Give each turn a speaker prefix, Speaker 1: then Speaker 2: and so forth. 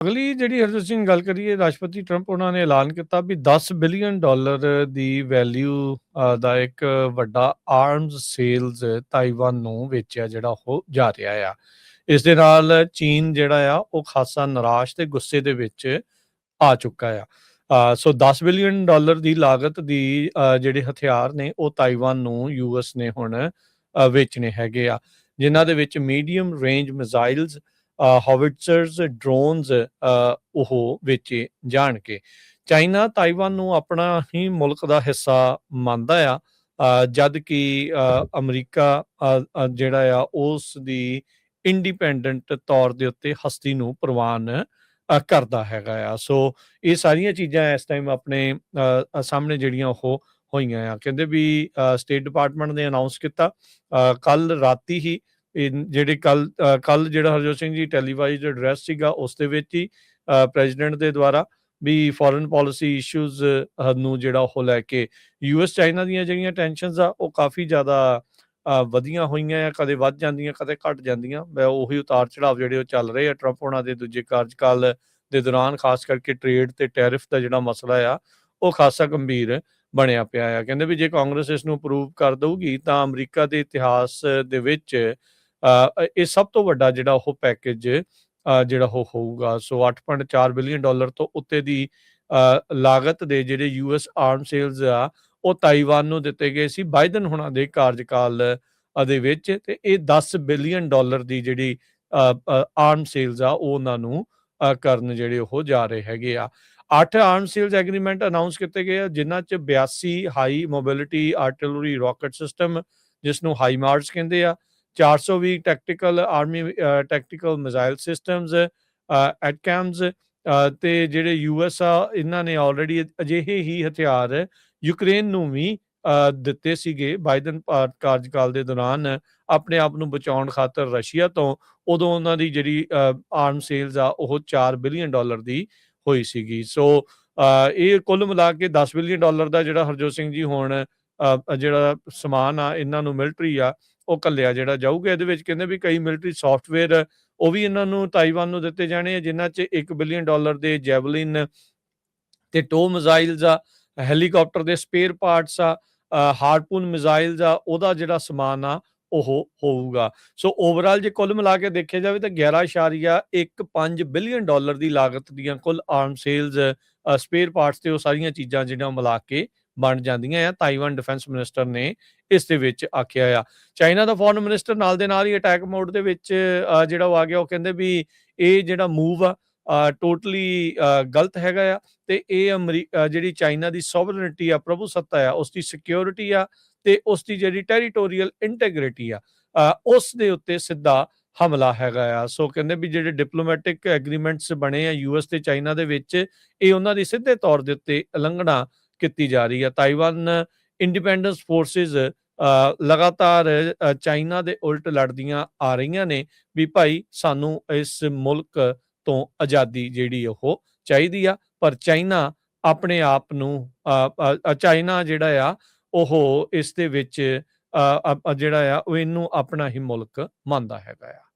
Speaker 1: ਅਗਲੀ ਜਿਹੜੀ ਹਰਜੋਤ ਸਿੰਘ ਗੱਲ ਕਰੀਏ, ਰਾਸ਼ਟਰਪਤੀ ਟਰੰਪ ਉਹਨਾਂ ਨੇ ਐਲਾਨ ਕੀਤਾ ਵੀ $10 ਬਿਲੀਅਨ ਦੀ ਵੈਲਿਊ ਦਾ ਇੱਕ ਵੱਡਾ ਆਰਮਜ਼ ਸੇਲਜ਼ ਤਾਈਵਾਨ ਨੂੰ ਵੇਚਿਆ ਜਿਹੜਾ ਉਹ ਜਾ ਰਿਹਾ ਆ। ਇਸ ਦੇ ਨਾਲ ਚੀਨ ਜਿਹੜਾ ਆ ਉਹ ਖਾਸਾ ਨਿਰਾਸ਼ ਤੇ ਗੁੱਸੇ ਦੇ ਵਿੱਚ ਆ ਚੁੱਕਾ ਆ। ਸੋ $10 ਬਿਲੀਅਨ ਦੀ ਲਾਗਤ ਦੀ ਜਿਹੜੇ ਹਥਿਆਰ ਨੇ ਉਹ ਤਾਈਵਾਨ ਨੂੰ ਯੂਐਸ ਨੇ ਹੁਣ ਵੇਚਣੇ ਹੈਗੇ ਆ, ਜਿਨ੍ਹਾਂ ਦੇ ਵਿੱਚ ਮੀਡੀਅਮ ਰੇਂਜ ਮਿਜ਼ਾਈਲਸ, ਹੋਵਿਟਜ਼ਰਸ, ਡਰੋਨਸ ਉਹ ਵੇਚੇ ਜਾਣਗੇ। ਚਾਈਨਾ ਤਾਈਵਾਨ ਨੂੰ ਆਪਣਾ ਹੀ ਮੁਲਕ ਦਾ ਹਿੱਸਾ ਮੰਨਦਾ ਆ, ਜਦ ਕਿ ਅਮਰੀਕਾ ਜਿਹੜਾ ਆ ਉਸ ਦੀ ਇੰਡੀਪੈਂਡੈਂਟ ਤੌਰ ਦੇ ਉੱਤੇ ਹਸਤੀ ਨੂੰ ਪ੍ਰਵਾਨ ਕਰਦਾ ਹੈਗਾ ਆ। ਸੋ ਇਹ ਸਾਰੀਆਂ ਚੀਜ਼ਾਂ ਇਸ ਟਾਈਮ ਆਪਣੇ ਸਾਹਮਣੇ ਜਿਹੜੀਆਂ ਉਹ ਹੋਈਆਂ ਆ। ਕਹਿੰਦੇ ਵੀ ਸਟੇਟ ਡਿਪਾਰਟਮੈਂਟ ਨੇ ਅਨਾਊਂਸ ਕੀਤਾ ਕੱਲ ਰਾਤੀ ਹੀ, ਜਿਹੜੇ ਕੱਲ ਜਿਹੜਾ ਹਰਜੋਤ ਸਿੰਘ ਜੀ ਟੈਲੀਵਾਈਜ਼ਡ ਐਡਰੈਸ ਸੀਗਾ ਉਸ ਦੇ ਵਿੱਚ ਹੀ ਪ੍ਰੈਜ਼ੀਡੈਂਟ ਦੇ ਦੁਆਰਾ ਵੀ ਫੋਰਨ ਪਾਲਿਸੀ ਇਸ਼ੂਜ਼ ਨੂੰ ਜਿਹੜਾ ਉਹ ਲੈ ਕੇ ਯੂਐਸ ਚਾਈਨਾ ਦੀਆਂ ਜਿਹੜੀਆਂ ਟੈਨਸ਼ਨਸ ਆ ਉਹ ਕਾਫੀ ਜ਼ਿਆਦਾ ਵਧੀਆਂ ਹੋਈਆਂ ਆ, ਕਦੇ ਵੱਧ ਜਾਂਦੀਆਂ ਕਦੇ ਘਟ ਜਾਂਦੀਆਂ। ਉਹੀ ਉਤਾਰ ਚੜਾਵ ਜਿਹੜੇ ਉਹ ਚੱਲ ਰਹੇ ਆ ਟਰੰਪ ਉਹਨਾਂ ਦੇ ਦੂਜੇ ਕਾਰਜਕਾਲ ਦੇ ਦੌਰਾਨ, ਖਾਸ ਕਰਕੇ ਟ੍ਰੇਡ ਤੇ ਟੈਰਿਫ ਦਾ ਜਿਹੜਾ ਮਸਲਾ ਆ ਉਹ ਖਾਸਾ ਗੰਭੀਰ ਬਣਿਆ ਪਿਆ ਆ। ਕਹਿੰਦੇ ਵੀ ਜੇ ਕਾਂਗਰਸ ਇਸ ਨੂੰ ਅਪਰੂਵ ਕਰ ਦਊਗੀ ਤਾਂ ਅਮਰੀਕਾ ਦੇ ਇਤਿਹਾਸ ਦੇ ਵਿੱਚ ਇਹ ਸਭ ਤੋਂ ਵੱਡਾ ਜਿਹੜਾ ਉਹ ਪੈਕੇਜ ਜਿਹੜਾ ਉਹ ਹੋਊਗਾ। ਸੋ $8.4 ਬਿਲੀਅਨ ਤੋਂ ਉੱਤੇ ਦੀ ਲਾਗਤ ਦੇ ਜਿਹੜੇ ਯੂਐਸ ਆਰਮ ਸੇਲਜ਼ ਆ ਉਹ ਤਾਈਵਾਨ ਨੂੰ ਦਿੱਤੇ ਗਏ ਸੀ ਬਾਈਡਨ ਹੁਣਾਂ ਦੇ ਕਾਰਜਕਾਲ ਦੇ ਵਿੱਚ, ਤੇ ਇਹ $10 ਬਿਲੀਅਨ ਦੀ ਜਿਹੜੀ ਆਰਮ ਸੇਲਜ਼ ਆ ਉਹ ਉਹਨਾਂ ਨੂੰ ਕਰਨ ਜਿਹੜੇ ਉਹ ਜਾ ਰਹੇ ਹੈਗੇ ਆ। 8 ਆਰਮ ਸੇਲਜ਼ ਐਗਰੀਮੈਂਟ ਅਨਾਊਂਸ ਕੀਤੇ ਗਏ ਆ, ਜਿਨ੍ਹਾਂ 'ਚ 82 high mobility artillery rocket system, ਜਿਸ ਨੂੰ ਹਾਈਮਾਰਸ ਕਹਿੰਦੇ ਆ, 420 ਟੈਕਟੀਕਲ ਮਿਜ਼ਾਈਲ ਸਿਸਟਮਸ, ਐਟਕੈਮਸ, ਤੇ ਜਿਹੜੇ ਯੂਐਸ ਆ ਇਹਨਾਂ ਨੇ ਆਲਰੇਡੀ ਅਜਿਹੇ ਹੀ ਹਥਿਆਰ ਯੂਕਰੇਨ ਨੂੰ ਵੀ ਦਿੱਤੇ ਸੀਗੇ ਬਾਈਡਨ ਕਾਰਜਕਾਲ ਦੇ ਦੌਰਾਨ ਆਪਣੇ ਆਪ ਨੂੰ ਬਚਾਉਣ ਖਾਤਰ ਰਸ਼ੀਆ ਤੋਂ। ਉਦੋਂ ਉਹਨਾਂ ਦੀ ਜਿਹੜੀ ਆਰਮ ਸੇਲਜ਼ ਆ ਉਹ $4 ਬਿਲੀਅਨ ਦੀ ਹੋਈ ਸੀਗੀ। ਸੋ ਇਹ ਕੁੱਲ ਮਿਲਾ ਕੇ $10 ਬਿਲੀਅਨ ਦਾ ਜਿਹੜਾ ਹਰਜੋਤ ਸਿੰਘ ਜੀ ਹੁਣ ਜਿਹੜਾ ਸਮਾਨ ਆ ਇਹਨਾਂ ਨੂੰ ਮਿਲਟਰੀ ਆ ਉਹ ਘੱਲਿਆ ਜਿਹੜਾ ਜਾਊਗਾ। ਇਹਦੇ ਵਿੱਚ ਕਹਿੰਦੇ ਵੀ ਕਈ ਮਿਲਟਰੀ ਸੌਫਟਵੇਅਰ ਉਹ ਵੀ ਇਹਨਾਂ ਨੂੰ ਤਾਈਵਾਨ ਨੂੰ ਦਿੱਤੇ ਜਾਣੇ ਆ, ਜਿਨ੍ਹਾਂ 'ਚ $1 ਬਿਲੀਅਨ ਦੇ ਜੈਵਲਿਨ ਤੇ ਟੋ ਮਿਜ਼ਾਈਲਸ ਆ, ਹੈਲੀਕਾਪਟਰ ਦੇ ਸਪੇਅਰ ਪਾਰਟਸ ਆ, ਹਾਰਪੂਨ ਮਿਜ਼ਾਈਲਸ ਆ, ਉਹਦਾ ਜਿਹੜਾ ਸਮਾਨ ਆ ਉਹ ਹੋਊਗਾ। ਸੋ ਓਵਰਆਲ ਜੇ ਕੁੱਲ ਮਿਲਾ ਕੇ ਦੇਖਿਆ ਜਾਵੇ ਤਾਂ $11.15 ਬਿਲੀਅਨ ਦੀ ਲਾਗਤ ਦੀਆਂ ਕੁੱਲ ਆਰਮ ਸੇਲਜ਼, ਸਪੇਅਰ ਪਾਰਟਸ ਤੇ ਉਹ ਸਾਰੀਆਂ ਚੀਜ਼ਾਂ ਜਿਹੜੀਆਂ ਮਿਲਾ ਕੇ ਬਣ ਜਾਂਦੀਆਂ ਆ, ਤਾਈਵਾਨ ਡਿਫੈਂਸ ਮਿਨਿਸਟਰ ਨੇ ਇਸ ਦੇ ਵਿੱਚ ਆਖਿਆ ਆ। ਚਾਈਨਾ ਦਾ ਫੋਰਨ ਮਿਨਿਸਟਰ ਨਾਲ ਦੇ ਨਾਲ ਹੀ ਅਟੈਕ ਮੋਡ ਦੇ ਵਿੱਚ ਜਿਹੜਾ ਉਹ ਆ ਗਿਆ। ਉਹ ਕਹਿੰਦੇ ਵੀ ਇਹ ਜਿਹੜਾ ਮੂਵ ਆ ਟੋਟਲੀ ਗਲਤ ਹੈਗਾ ਆ, ਤੇ ਇਹ ਜਿਹੜੀ ਚਾਈਨਾ ਦੀ ਸੋਵਰਨਿਟੀ ਆ, ਪ੍ਰਭੂ ਸੱਤਾ ਆ, ਉਸ ਦੀ ਸਿਕਿਉਰਿਟੀ ਆ ਤੇ ਉਸ ਦੀ ਜਿਹੜੀ ਟੈਰੀਟੋਰੀਅਲ ਇੰਟੈਗ੍ਰਿਟੀ ਆ ਉਸ ਦੇ ਉੱਤੇ ਸਿੱਧਾ ਹਮਲਾ ਹੈਗਾ ਆ। ਸੋ ਕਹਿੰਦੇ ਵੀ ਜਿਹੜੇ ਡਿਪਲੋਮੈਟਿਕ ਐਗਰੀਮੈਂਟਸ ਬਣੇ ਆ ਯੂਐਸ ਤੇ ਚਾਈਨਾ ਦੇ ਵਿੱਚ, ਇਹ ਉਹਨਾਂ ਦੀ ਸਿੱਧੇ ਤੌਰ ਦੇ ਉੱਤੇ ਉਲੰਘਣਾ ਕੀਤੀ ਜਾ ਰਹੀ ਆ। ਤਾਈਵਾਨ ਇੰਡੀਪੈਂਡੈਂਸ ਫੋਰਸਿਸ ਲਗਾਤਾਰ ਚਾਈਨਾ ਦੇ ਉਲਟ ਲੜਦੀਆਂ ਆ ਰਹੀਆਂ ਨੇ ਵੀ ਭਾਈ ਸਾਨੂੰ ਇਸ ਮੁਲਕ ਤੋਂ ਆਜ਼ਾਦੀ ਜਿਹੜੀ ਉਹ ਚਾਹੀਦੀ ਆ, ਪਰ ਚਾਈਨਾ ਆਪਣੇ ਆਪ ਨੂੰ ਚਾਈਨਾ ਜਿਹੜਾ ਆ ਉਹ ਇਸ ਦੇ ਵਿੱਚ ਜਿਹੜਾ ਆ ਉਹ ਇਹਨੂੰ ਆਪਣਾ ਹੀ ਮੁਲਕ ਮੰਨਦਾ ਹੈਗਾ ਆ।